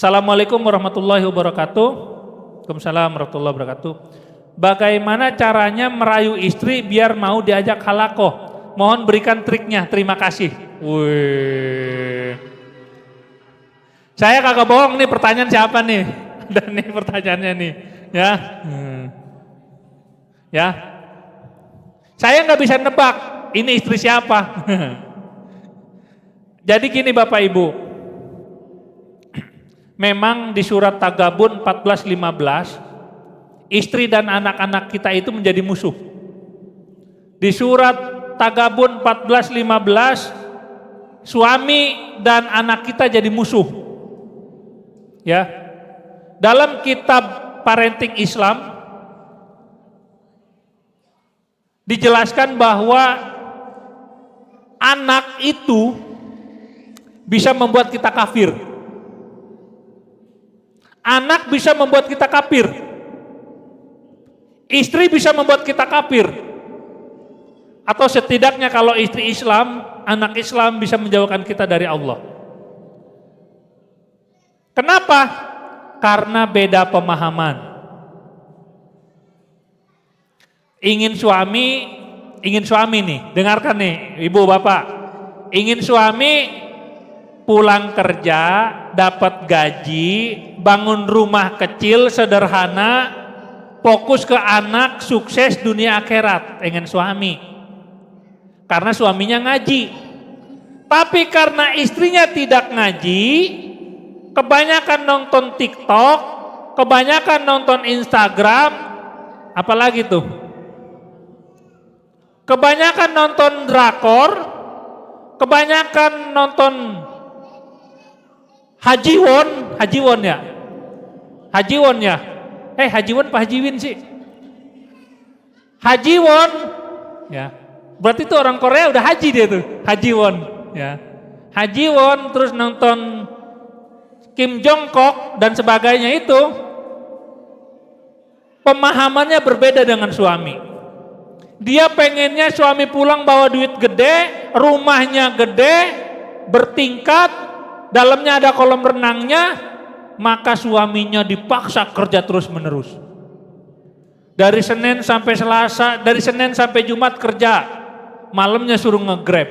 Assalamualaikum warahmatullahi wabarakatuh. Waalaikumsalam warahmatullahi wabarakatuh. Bagaimana caranya merayu istri biar mau diajak halakoh? Mohon berikan triknya, terima kasih. Wih. Saya kagak bohong nih, pertanyaan siapa nih? Dan nih pertanyaannya nih, ya. Ya. Saya nggak bisa nebak ini istri siapa. Jadi gini Bapak Ibu. Memang di surat Tagabun 14:15 istri dan anak-anak kita itu menjadi musuh. Di surat Tagabun 14:15 suami dan anak kita jadi musuh. Ya. Dalam kitab parenting Islam dijelaskan bahwa anak itu bisa membuat kita kafir. Anak bisa membuat kita kafir. Istri bisa membuat kita kafir. Atau setidaknya kalau istri Islam, anak Islam bisa menjauhkan kita dari Allah. Kenapa? Karena beda pemahaman. Ingin suami nih, dengarkan nih ibu bapak. Ingin suami pulang kerja, dapat gaji, bangun rumah kecil sederhana, fokus ke anak, sukses dunia akhirat, ingin suami. Karena suaminya ngaji. Tapi karena istrinya tidak ngaji, kebanyakan nonton TikTok, kebanyakan nonton Instagram, apalagi tuh? Kebanyakan nonton drakor, kebanyakan nonton Hajiwon ya. Hajiwon apa Hajiwin sih? Hajiwon, ya. Berarti itu orang Korea udah haji dia tuh, Hajiwon, ya. Hajiwon terus nonton Kim Jong-kook dan sebagainya itu, pemahamannya berbeda dengan suami. Dia pengennya suami pulang bawa duit gede, rumahnya gede, bertingkat, dalamnya ada kolam renangnya, maka suaminya dipaksa kerja terus menerus. Dari Senin sampai Selasa, dari Senin sampai Jumat kerja, malamnya suruh nge-grab.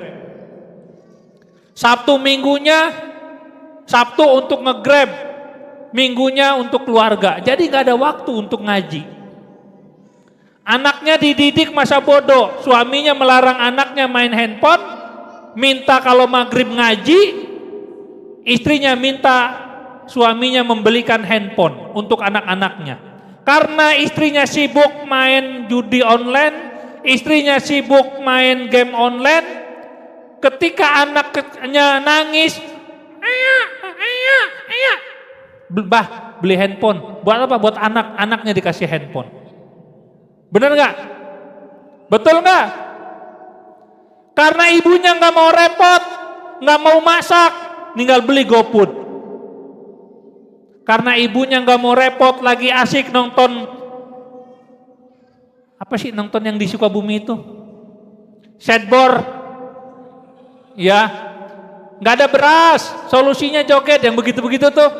Sabtu untuk nge-grab, minggunya untuk keluarga. Jadi gak ada waktu untuk ngaji. Anaknya dididik masa bodoh, suaminya melarang anaknya main handphone, minta kalau maghrib ngaji, istrinya minta suaminya membelikan handphone untuk anak-anaknya. Karena istrinya sibuk main judi online, istrinya sibuk main game online, ketika anaknya nangis, ayah, bah beli handphone, buat apa? Buat anak-anaknya dikasih handphone. Bener nggak? Betul nggak? Karena ibunya nggak mau repot, nggak mau masak, tinggal beli GoFood. Karena ibunya nggak mau repot, lagi asik nonton apa sih nonton yang di Sukabumi itu? Skateboard, ya. Nggak ada beras, solusinya joget yang begitu-begitu tuh,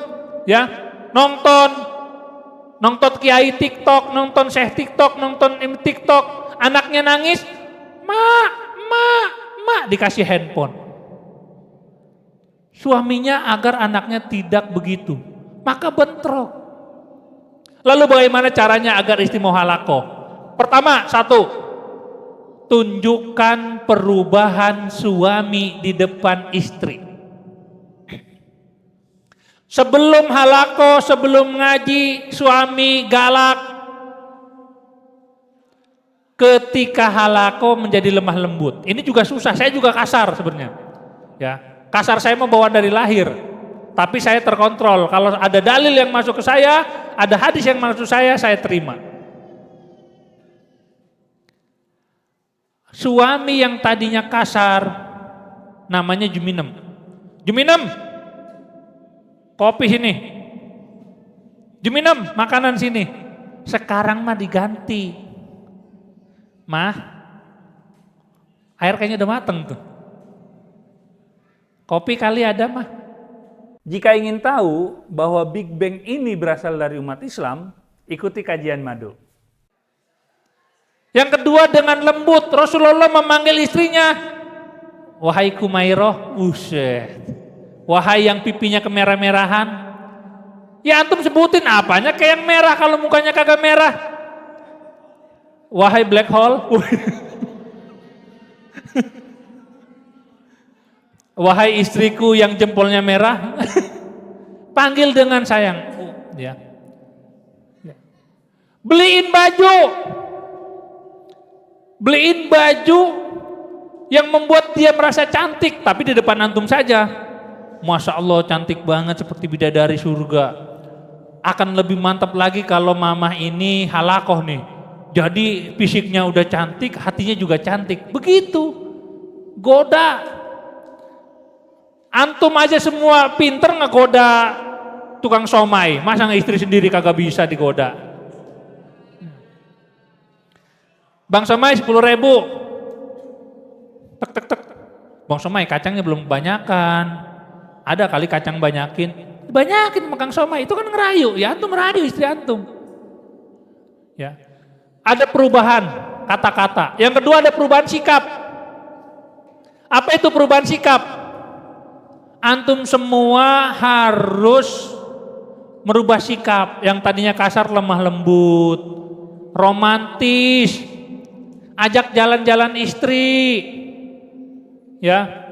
ya. Nonton kiai TikTok, nonton syekh TikTok, nonton TikTok, anaknya nangis, mak, dikasih handphone. Suaminya agar anaknya tidak begitu, maka bentrok. Lalu bagaimana caranya agar istri mau halakoh? Pertama, tunjukkan perubahan suami di depan istri. Sebelum halakoh, sebelum ngaji, suami galak. Ketika halakoh menjadi lemah lembut. Ini juga susah, saya juga kasar sebenarnya. Ya, kasar saya mau bawa dari lahir. Tapi saya terkontrol. Kalau ada dalil yang masuk ke saya, ada hadis yang masuk ke saya terima. Suami yang tadinya kasar, namanya Juminem. Kopi sini, Juminem makanan sini. Sekarang mah diganti, mah air kayaknya udah mateng tuh. Kopi kali ada mah. Jika ingin tahu bahwa Big Bang ini berasal dari umat Islam, ikuti kajian Madu. Yang kedua, dengan lembut Rasulullah memanggil istrinya, wahai Kumairah, buset. Wahai yang pipinya kemerah-merahan. Ya antum sebutin apanya kayak yang merah kalau mukanya kagak merah. Wahai black hole. Wahai istriku yang jempolnya merah. Panggil dengan sayang. Ya. Beliin baju. Beliin baju yang membuat dia merasa cantik, tapi di depan antum saja. Masya Allah cantik banget seperti bidadari surga. Akan lebih mantap lagi kalau mamah ini halakoh nih. Jadi fisiknya udah cantik, hatinya juga cantik. Begitu. Goda. Antum aja semua pinter ngegoda tukang somai. Masa istri sendiri kagak bisa digoda? Bang somai 10.000. Tek tek tek. Bang somai kacangnya belum kebanyakan. Ada kali kacang banyakin. Banyakin makan somai, itu kan ngerayu. Ya antum ngerayu istri antum. Ya. Ada perubahan kata-kata. Yang kedua ada perubahan sikap. Apa itu perubahan sikap? Antum semua harus merubah sikap. Yang tadinya kasar lemah lembut, romantis, ajak jalan-jalan istri. Ya.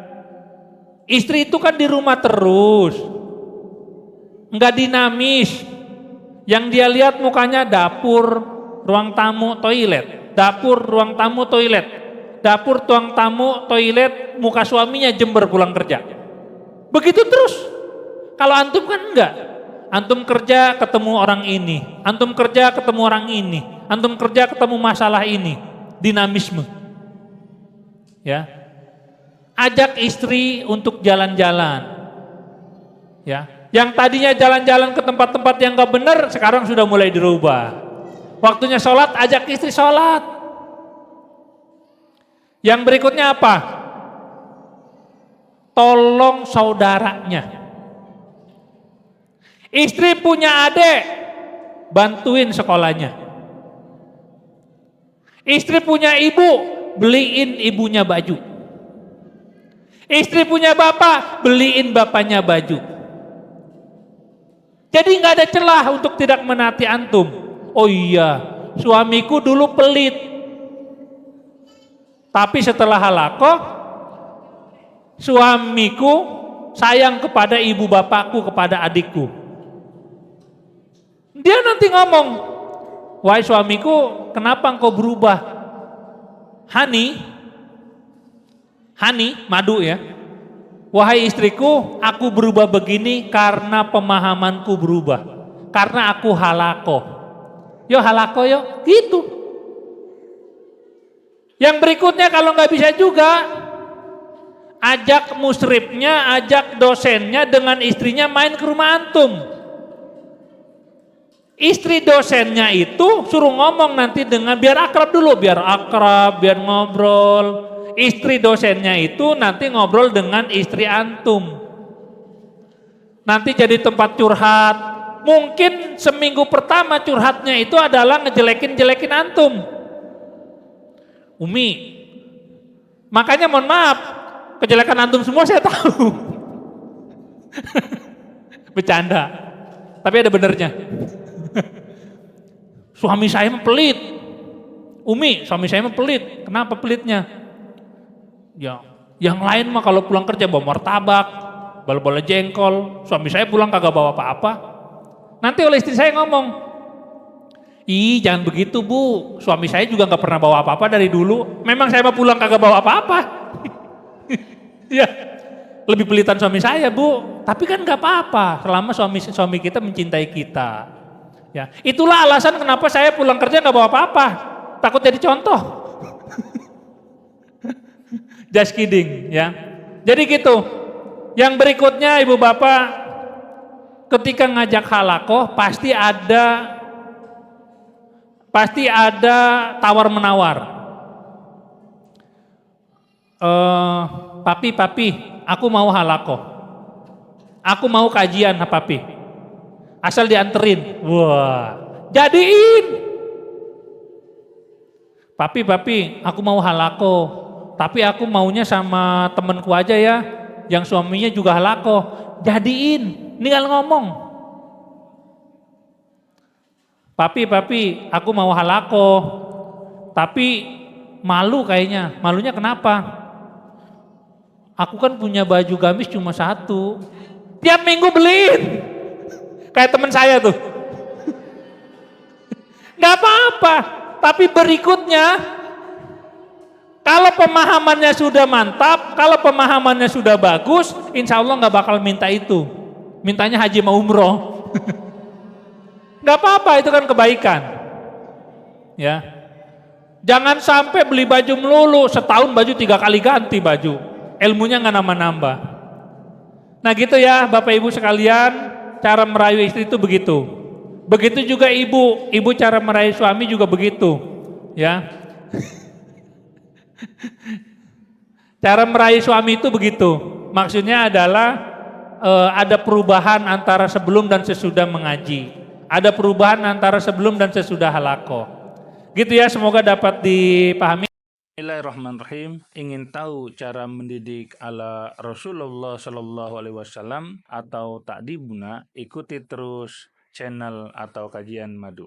Istri itu kan di rumah terus. Enggak dinamis. Yang dia lihat mukanya dapur, ruang tamu, toilet. Dapur, ruang tamu, toilet. Dapur, ruang tamu, toilet, muka suaminya jember pulang kerja. Begitu terus. Kalau antum kan enggak. Antum kerja ketemu orang ini, antum kerja ketemu orang ini, antum kerja ketemu masalah ini. Dinamisme. Ya. Ajak istri untuk jalan-jalan. Ya. Yang tadinya jalan-jalan ke tempat-tempat yang gak benar, sekarang sudah mulai dirubah. Waktunya sholat, ajak istri sholat. Yang berikutnya apa? Tolong saudaranya. Istri punya adik, bantuin sekolahnya. Istri punya ibu, beliin ibunya baju. Istri punya bapak, beliin bapaknya baju. Jadi nggak ada celah untuk tidak menaati antum. Oh iya, suamiku dulu pelit. Tapi setelah halakoh, suamiku sayang kepada ibu bapakku, kepada adikku. Dia nanti ngomong, wahai suamiku, kenapa engkau berubah? Hani, madu ya. Wahai istriku, aku berubah begini karena pemahamanku berubah. Karena aku halakoh. Yo halako yo, gitu. Yang berikutnya kalau nggak bisa juga, ajak musrifnya, ajak dosennya dengan istrinya main ke rumah antum. Istri dosennya itu suruh ngomong nanti dengan, biar akrab dulu, biar ngobrol. Istri dosennya itu nanti ngobrol dengan istri antum. Nanti jadi tempat curhat. Mungkin seminggu pertama curhatnya itu adalah ngejelekin antum. Umi, makanya mohon maaf, kejelekan antum semua saya tahu. Bercanda, tapi ada benernya. Suami saya pelit. Umi, suami saya pelit. Kenapa pelitnya? Ya, yang lain mah kalau pulang kerja bawa martabak, bola-bola jengkol. Suami saya pulang kagak bawa apa-apa. Nanti oleh istri saya ngomong, ih jangan begitu bu, suami saya juga nggak pernah bawa apa-apa dari dulu. Memang saya mah pulang kagak bawa apa-apa. Ya, lebih pelitan suami saya bu. Tapi kan nggak apa-apa, selama suami kita mencintai kita. Ya, itulah alasan kenapa saya pulang kerja nggak bawa apa-apa. Takut jadi contoh. Just kidding ya. Jadi gitu. Yang berikutnya ibu bapak, ketika ngajak halakoh pasti ada tawar menawar. Papi, aku mau halakoh. Aku mau kajian papi. Asal dianterin. Wah, jadiin. Papi, aku mau halako. Tapi aku maunya sama temenku aja ya, yang suaminya juga halako. Jadiin, tinggal ngomong. Papi, aku mau halako. Tapi malu kayaknya. Malunya kenapa? Aku kan punya baju gamis cuma satu. Tiap minggu beliin. Kayak teman saya tuh. Gak apa-apa. Tapi berikutnya, kalau pemahamannya sudah mantap, kalau pemahamannya sudah bagus, insya Allah gak bakal minta itu. Mintanya haji mau umroh. Gak apa-apa, itu kan kebaikan. Ya, jangan sampai beli baju melulu, setahun baju 3 kali ganti baju. Ilmunya gak nambah-nambah. Nah gitu ya Bapak Ibu sekalian, cara merayu istri itu begitu. Begitu juga ibu cara merayu suami juga begitu, ya. Cara merayu suami itu begitu. Maksudnya adalah ada perubahan antara sebelum dan sesudah mengaji. Ada perubahan antara sebelum dan sesudah halaqah. Gitu ya, semoga dapat dipahami. Bismillahirrahmanirrahim. Ingin tahu cara mendidik ala Rasulullah Shallallahu Alaihi Wasallam atau takdibuna? Ikuti terus channel atau kajian madu.